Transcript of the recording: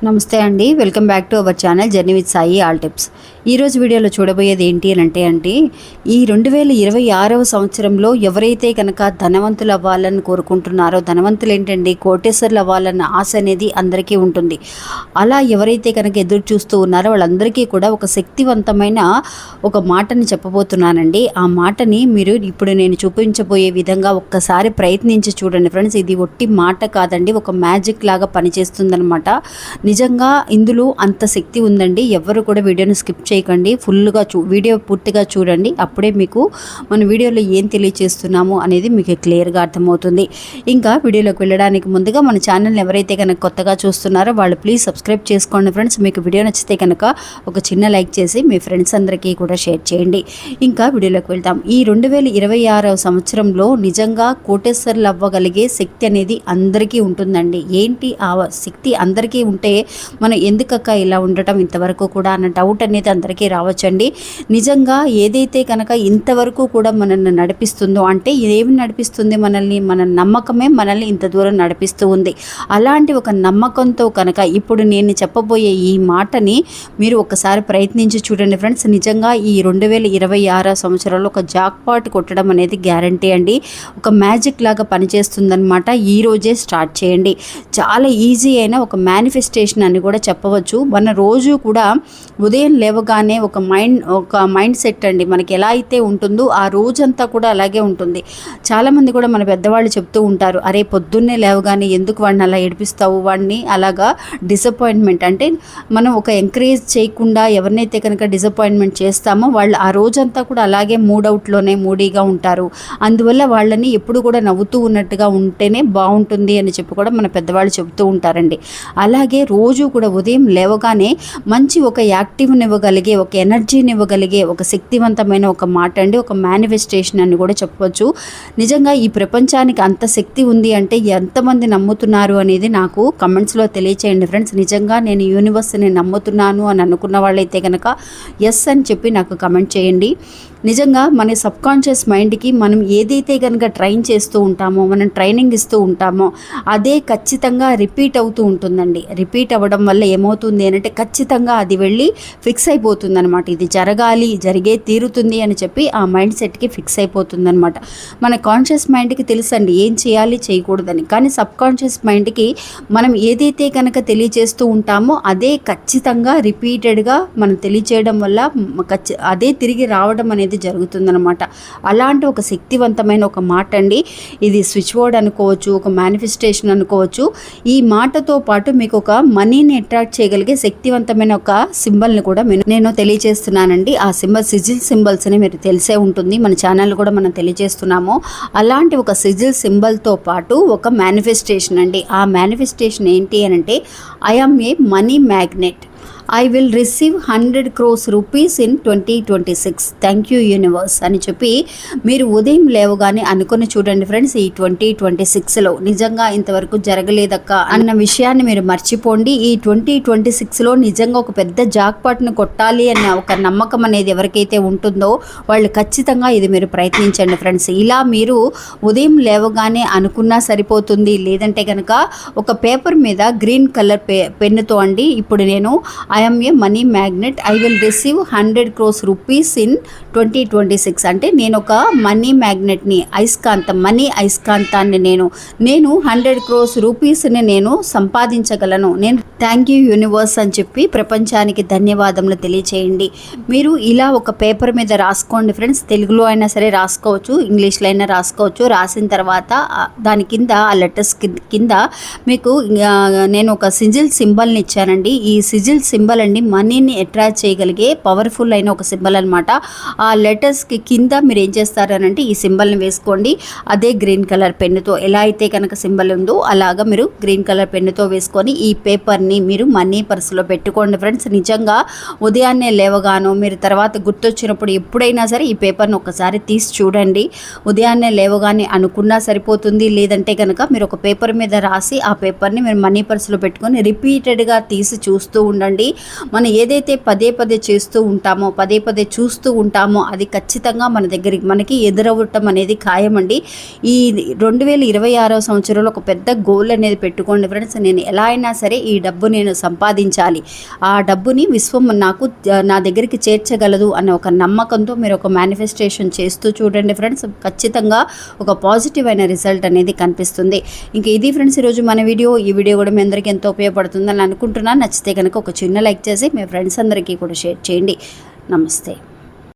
నమస్తే అండి, welcome back to our channel journey with Sai all tips. ఈరోజు వీడియోలో చూడబోయేది ఏంటి అంటే ఈ 2026వ సంవత్సరంలో ఎవరైతే కనుక ధనవంతులు అవ్వాలని కోరుకుంటున్నారో, ధనవంతులు ఏంటండి కోటేశ్వర్లు అవ్వాలన్న ఆశ అనేది అందరికీ ఉంటుంది. అలా ఎవరైతే కనుక ఎదురు చూస్తూ ఉన్నారో వాళ్ళందరికీ కూడా ఒక శక్తివంతమైన ఒక మాటని చెప్పబోతున్నానండి. ఆ మాటని మీరు ఇప్పుడు నేను చూపించబోయే విధంగా ఒక్కసారి ప్రయత్నించి చూడండి ఫ్రెండ్స్. ఇది ఒట్టి మాట కాదండి, ఒక మ్యాజిక్ లాగా పనిచేస్తుందన్నమాట. నిజంగా ఇందులో అంత శక్తి ఉందండి. ఎవరు కూడా వీడియోని స్కిప్ చేయకండి, ఫుల్గా వీడియో పూర్తిగా చూడండి. అప్పుడే మీకు మన వీడియోలో ఏం తెలియజేస్తున్నాము అనేది మీకు క్లియర్గా అర్థమవుతుంది. ఇంకా వీడియోలోకి వెళ్ళడానికి ముందుగా మన ఛానల్ని ఎవరైతే కనుక కొత్తగా చూస్తున్నారో వాళ్ళు ప్లీజ్ సబ్స్క్రైబ్ చేసుకోండి ఫ్రెండ్స్. మీకు వీడియో నచ్చితే కనుక ఒక చిన్న లైక్ చేసి మీ ఫ్రెండ్స్ అందరికీ కూడా షేర్ చేయండి. ఇంకా వీడియోలోకి వెళ్తాం. ఈ 2026వ సంవత్సరంలో నిజంగా కోటేశ్వర్లు అవ్వగలిగే శక్తి అనేది అందరికీ ఉంటుందండి. ఏంటి ఆ శక్తి అందరికీ ఉంటే మనం ఎందుకక్క ఇలా ఉండటం ఇంతవరకు కూడా అన్న డౌట్ అనేది అందరికీ రావచ్చండి. నిజంగా ఏదైతే కనుక ఇంతవరకు కూడా మనల్ని నడిపిస్తుందో, అంటే ఏమి నడిపిస్తుంది మనల్ని, మన నమ్మకమే మనల్ని ఇంత దూరం నడిపిస్తూ ఉంది. అలాంటి ఒక నమ్మకంతో కనుక ఇప్పుడు నేను చెప్పబోయే ఈ మాటని మీరు ఒకసారి ప్రయత్నించి చూడండి ఫ్రెండ్స్. నిజంగా ఈ 2026 సంవత్సరంలో ఒక జాక్పాట్ కొట్టడం అనేది గ్యారంటీ అండి. ఒక మ్యాజిక్ లాగా పనిచేస్తుందన్నమాట. ఈ రోజే స్టార్ట్ చేయండి. చాలా ఈజీ అయిన ఒక మేనిఫెస్టేషన్ అని కూడా చెప్పవచ్చు. మన రోజు కూడా ఉదయం లేవగానే ఒక మైండ్ సెట్ అండి మనకి ఎలా అయితే ఉంటుందో ఆ రోజంతా కూడా అలాగే ఉంటుంది. చాలామంది కూడా మన పెద్దవాళ్ళు చెప్తూ ఉంటారు, అరే పొద్దున్నే లేవగానే ఎందుకు వాడిని అలా ఏడిపిస్తావు, వాడిని అలాగా డిసప్పాయింట్మెంట్ అంటే మనం ఒక ఎంకరేజ్ చేయకుండా ఎవరినైతే కనుక డిసప్పాయింట్మెంట్ చేస్తామో వాళ్ళు ఆ రోజంతా కూడా అలాగే మూడౌట్లోనే మూడీగా ఉంటారు. అందువల్ల వాళ్ళని ఎప్పుడు కూడా నవ్వుతూ ఉన్నట్టుగా ఉంటేనే బాగుంటుంది అని చెప్పి కూడా మన పెద్దవాళ్ళు చెబుతూ ఉంటారండి. అలాగే రోజు కూడా ఉదయం లేవగానే మంచి ఒక యాక్టివ్ని ఇవ్వగలిగే, ఒక ఎనర్జీని ఇవ్వగలిగే ఒక శక్తివంతమైన ఒక మాట అండి, ఒక మేనిఫెస్టేషన్ అని కూడా చెప్పవచ్చు. నిజంగా ఈ ప్రపంచానికి అంత శక్తి ఉంది అంటే ఎంతమంది నమ్ముతున్నారు అనేది నాకు కమెంట్స్లో తెలియచేయండి ఫ్రెండ్స్. నిజంగా నేను యూనివర్స్ని నమ్ముతున్నాను అని అనుకున్న వాళ్ళైతే కనుక ఎస్ అని చెప్పి నాకు కమెంట్ చేయండి. నిజంగా మన సబ్కాన్షియస్ మైండ్కి మనం ఏదైతే కనుక ట్రైన్ చేస్తూ ఉంటామో, మనం ట్రైనింగ్ ఇస్తూ ఉంటామో అదే ఖచ్చితంగా రిపీట్ అవుతూ ఉంటుందండి. రిపీట్ అవ్వడం వల్ల ఏమవుతుంది అంటే ఖచ్చితంగా అది వెళ్ళి ఫిక్స్ అయిపోతుంది అనమాట. ఇది జరగాలి, జరిగే తీరుతుంది అని చెప్పి ఆ మైండ్ సెట్కి ఫిక్స్ అయిపోతుంది అనమాట. మన కాన్షియస్ మైండ్కి తెలుసండి ఏం చేయాలి చేయకూడదని, కానీ సబ్కాన్షియస్ మైండ్కి మనం ఏదైతే కనుక తెలియజేస్తూ ఉంటామో అదే ఖచ్చితంగా రిపీటెడ్గా మనం తెలియచేయడం వల్ల అదే తిరిగి రావడం అనేది జరుగుతుందన్నమాట. అలాంటి ఒక శక్తివంతమైన ఒక మాట అండి ఇది. స్విచ్ బోర్డ్ అనుకోవచ్చు, ఒక మేనిఫెస్టేషన్ అనుకోవచ్చు. ఈ మాటతో పాటు మీకు ఒక మనీని అట్రాక్ట్ చేయగలిగే శక్తివంతమైన ఒక సింబల్ని కూడా నేను తెలియజేస్తున్నానండి. ఆ సింబల్ సిజిల్ సింబల్స్ అని మీరు తెలిసే ఉంటుంది, మన ఛానల్ కూడా మనం తెలియజేస్తున్నాము. అలాంటి ఒక సిజిల్ సింబల్తో పాటు ఒక మేనిఫెస్టేషన్ అండి. ఆ మేనిఫెస్టేషన్ ఏంటి అని అంటే I am a money magnet, I will receive 100 crores rupees in 2026. Thank you universe అని చెప్పి మీరు ఉదయం లేవగానే అనుకుని చూడండి ఫ్రెండ్స్. ఈ 2026లో నిజంగా ఇంతవరకు జరగలేదక్క అన్న విషయాన్ని మీరు మర్చిపోండి. ఈ 2026లో నిజంగా ఒక పెద్ద జాక్పాట్ను కొట్టాలి అన్న ఒక నమ్మకం అనేది ఎవరికైతే ఉంటుందో వాళ్ళు ఖచ్చితంగా ఇది మీరు ప్రయత్నించండి ఫ్రెండ్స్. ఇలా మీరు ఉదయం లేవగానే అనుకున్నా సరిపోతుంది. లేదంటే కనుక ఒక పేపర్ మీద గ్రీన్ కలర్ పెన్నుతో అండి, ఇప్పుడు నేను I am a money magnet, I will receive 100 crores rupees in 2026 అంటే నేను ఒక మనీ మ్యాగ్నెట్ని, అయస్కాంతం, మనీ అయస్కాంతాన్ని నేను 100 crores rupeesని నేను సంపాదించగలను. నేను థ్యాంక్ యూ యూనివర్స్ అని చెప్పి ప్రపంచానికి ధన్యవాదములు తెలియచేయండి. మీరు ఇలా ఒక పేపర్ మీద రాసుకోండి ఫ్రెండ్స్. తెలుగులో అయినా సరే రాసుకోవచ్చు, ఇంగ్లీష్లో అయినా రాసుకోవచ్చు. రాసిన తర్వాత దాని కింద ఆ లెటర్స్ కింద మీకు నేను ఒక సిజిల్ సింబల్ని ఇచ్చానండి. ఈ సిజిల్ సింబల్ అండి మనీని అట్రాక్ట్ చేయగలిగే పవర్ఫుల్ అయిన ఒక సింబల్ అనమాట. ఆ లెటర్స్కి కింద మీరు ఏం చేస్తారనంటే ఈ సింబల్ని వేసుకోండి. అదే గ్రీన్ కలర్ పెన్నుతో ఎలా అయితే కనుక సింబల్ ఉందో అలాగా మీరు గ్రీన్ కలర్ పెన్నుతో వేసుకొని ఈ పేపర్ని మీరు మనీ పర్సులో పెట్టుకోండి ఫ్రెండ్స్. నిజంగా ఉదయాన్నే లేవగానో మీరు తర్వాత గుర్తొచ్చినప్పుడు ఎప్పుడైనా సరే ఈ పేపర్ని ఒకసారి తీసి చూడండి. ఉదయాన్నే లేవగానే అనుకున్నా సరిపోతుంది. లేదంటే కనుక మీరు ఒక పేపర్ మీద రాసి ఆ పేపర్ని మీరు మనీ పర్సులో పెట్టుకొని రిపీటెడ్గా తీసి చూస్తూ ఉండండి. మనం ఏదైతే పదే పదే చేస్తూ ఉంటామో, పదే పదే చూస్తూ ఉంటామో అది ఖచ్చితంగా మనకి ఎదురవ్వటం అనేది ఖాయమండి. ఈ 2026వ సంవత్సరంలో ఒక పెద్ద గోల్ అనేది పెట్టుకోండి ఫ్రెండ్స్. నేను ఎలా అయినా సరే ఈ డబ్బు నేను సంపాదించాలి, ఆ డబ్బుని విశ్వం నా దగ్గరికి చేర్చగలదు అనే ఒక నమ్మకంతో మీరు ఒక మేనిఫెస్టేషన్ చేస్తూ చూడండి ఫ్రెండ్స్. ఖచ్చితంగా ఒక పాజిటివ్ అయిన రిజల్ట్ అనేది కనిపిస్తుంది. ఇంక ఇది ఫ్రెండ్స్ ఈరోజు మన ఈ వీడియో కూడా మీ అందరికీ ఎంతో ఉపయోగపడుతుందని అనుకుంటున్నాను. నచ్చితే కనుక ఒక చిన్న లైక్ చేసి మీ ఫ్రెండ్స్ అందరికీ కూడా షేర్ చేయండి. నమస్తే.